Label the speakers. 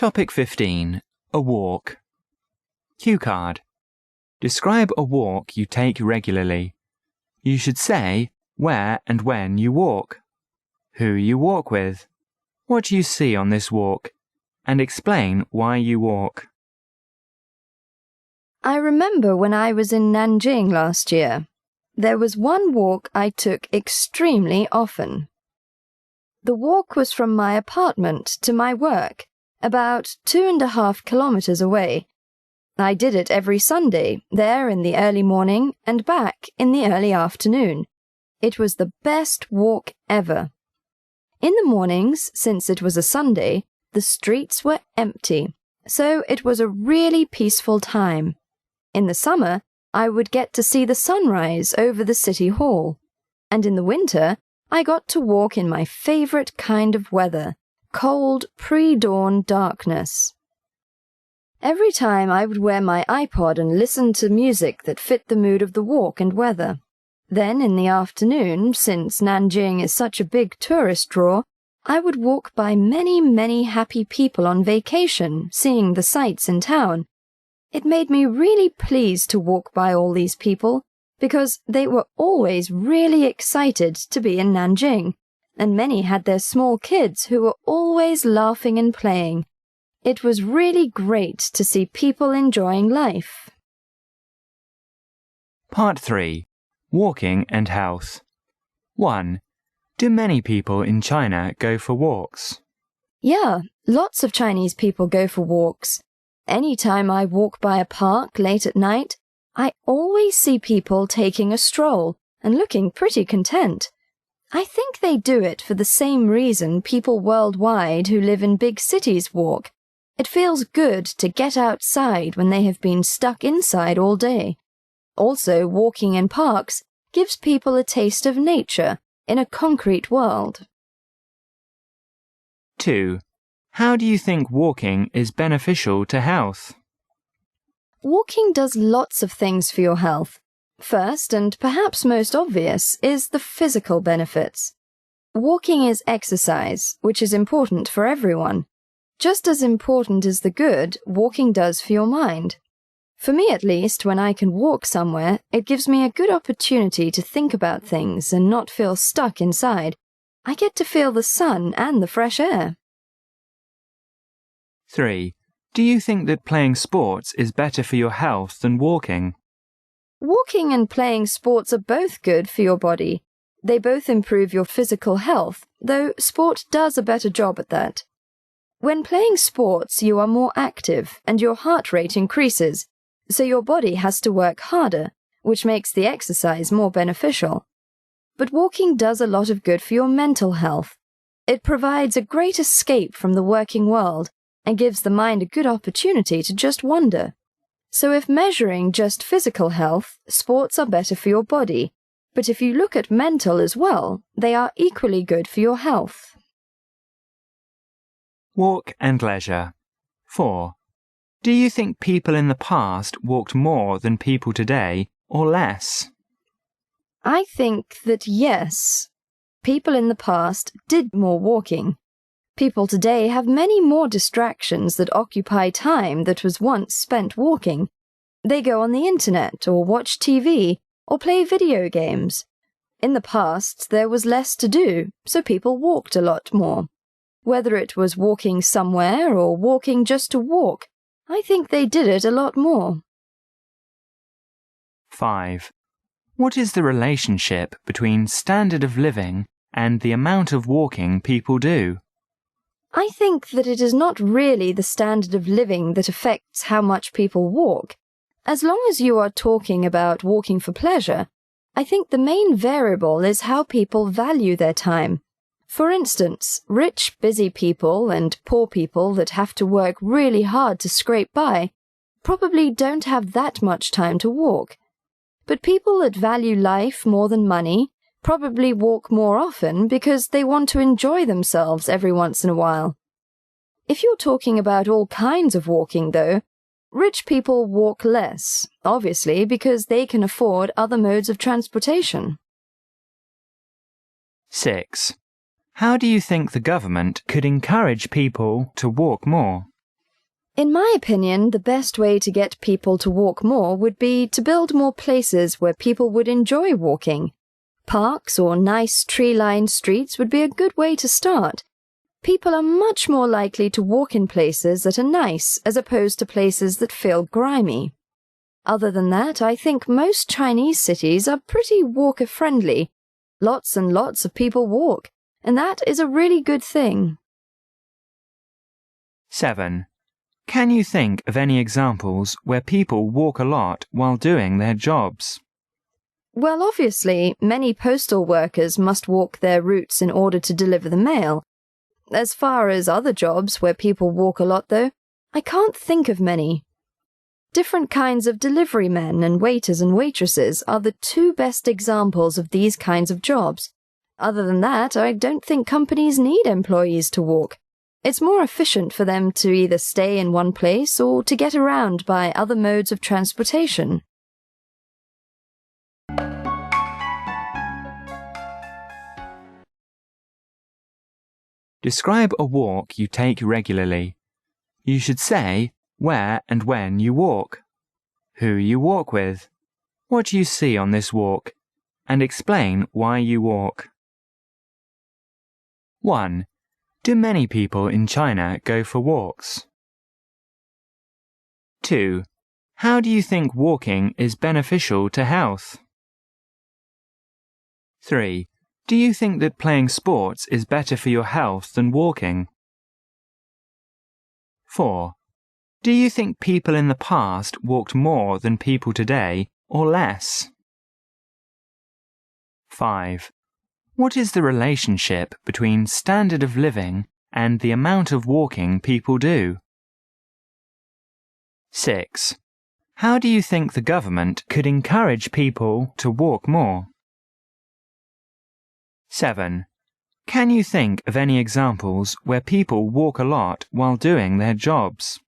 Speaker 1: Topic 15. A walk. Cue card. Describe a walk you take regularly. You should say where and when you walk, who you walk with, what you see on this walk, and explain why you walk.
Speaker 2: I remember when I was in Nanjing last year. There was one walk I took extremely often. The walk was from my apartment to my work, about 2.5 kilometers away. I did it every Sunday, there in the early morning and back in the early afternoon. It was the best walk ever. In the mornings, since it was a Sunday, the streets were empty, so it was a really peaceful time. In the summer, I would get to see the sunrise over the city hall, and in the winter, I got to walk in my favorite kind of weather, cold pre-dawn darkness. Every time I would wear my iPod and listen to music that fit the mood of the walk and weather. Then in the afternoon, since Nanjing is such a big tourist draw, I would walk by many happy people on vacation, seeing the sights in town. It made me really pleased to walk by all these people, because they were always really excited to be in Nanjing, and many had their small kids who were always laughing and playing. It was really great to see people enjoying life.
Speaker 1: Part 3. Walking and health. 1. Do many people in China go for walks?
Speaker 2: Yeah, lots of Chinese people go for walks. Anytime I walk by a park late at night, I always see people taking a stroll and looking pretty content. I think they do it for the same reason people worldwide who live in big cities walk. It feels good to get outside when they have been stuck inside all day. Also, walking in parks gives people a taste of nature in a concrete world.
Speaker 1: 2. How do you think walking is beneficial to health?
Speaker 2: Walking does lots of things for your health. First, and perhaps most obvious, is the physical benefits. Walking is exercise, which is important for everyone. Just as important as the good, walking does for your mind. For me at least, when I can walk somewhere, it gives me a good opportunity to think about things and not feel stuck inside. I get to feel the sun and the fresh air.
Speaker 1: 3. Do you think that playing sports is better for your health than walking?
Speaker 2: Walking and playing sports are both good for your body. They both improve your physical health, though sport does a better job at that. When playing sports, you are more active and your heart rate increases, so your body has to work harder, which makes the exercise more beneficial. But walking does a lot of good for your mental health. It provides a great escape from the working world and gives the mind a good opportunity to just wander. So if measuring just physical health, sports are better for your body, but if you look at mental as well, they are equally good for your health.
Speaker 1: Walk and leisure. 4. Do you think people in the past walked more than people today, or less?
Speaker 2: I think that yes, people in the past did more walking. People today have many more distractions that occupy time that was once spent walking. They go on the internet, or watch TV, or play video games. In the past, there was less to do, so people walked a lot more. Whether it was walking somewhere or walking just to walk, I think they did it a lot more.
Speaker 1: 5. What is the relationship between standard of living and the amount of walking people do?
Speaker 2: I think that it is not really the standard of living that affects how much people walk. As long as you are talking about walking for pleasure, I think the main variable is how people value their time. For instance, rich, busy people and poor people that have to work really hard to scrape by probably don't have that much time to walk. But people that value life more than money probably walk more often because they want to enjoy themselves every once in a while. If you're talking about all kinds of walking, though, rich people walk less, obviously because they can afford other modes of transportation.
Speaker 1: 6. How do you think the government could encourage people to walk more?
Speaker 2: In my opinion, the best way to get people to walk more would be to build more places where people would enjoy walking. Parks or nice tree-lined streets would be a good way to start. People are much more likely to walk in places that are nice as opposed to places that feel grimy. Other than that, I think most Chinese cities are pretty walker-friendly. Lots and lots of people walk, and that is a really good thing.
Speaker 1: 7. Can you think of any examples where people walk a lot while doing their jobs?
Speaker 2: Well, obviously, many postal workers must walk their routes in order to deliver the mail. As far as other jobs where people walk a lot, though, I can't think of many. Different kinds of delivery men and waiters and waitresses are the two best examples of these kinds of jobs. Other than that, I don't think companies need employees to walk. It's more efficient for them to either stay in one place or to get around by other modes of transportation.
Speaker 1: Describe a walk you take regularly. You should say where and when you walk, who you walk with, what do you see on this walk, and explain why you walk. 1. Do many people in China go for walks? 2. How do you think walking is beneficial to health? 3. Do you think that playing sports is better for your health than walking? 4. Do you think people in the past walked more than people today, or less? 5. What is the relationship between standard of living and the amount of walking people do? 6. How do you think the government could encourage people to walk more? 7. Can you think of any examples where people walk a lot while doing their jobs?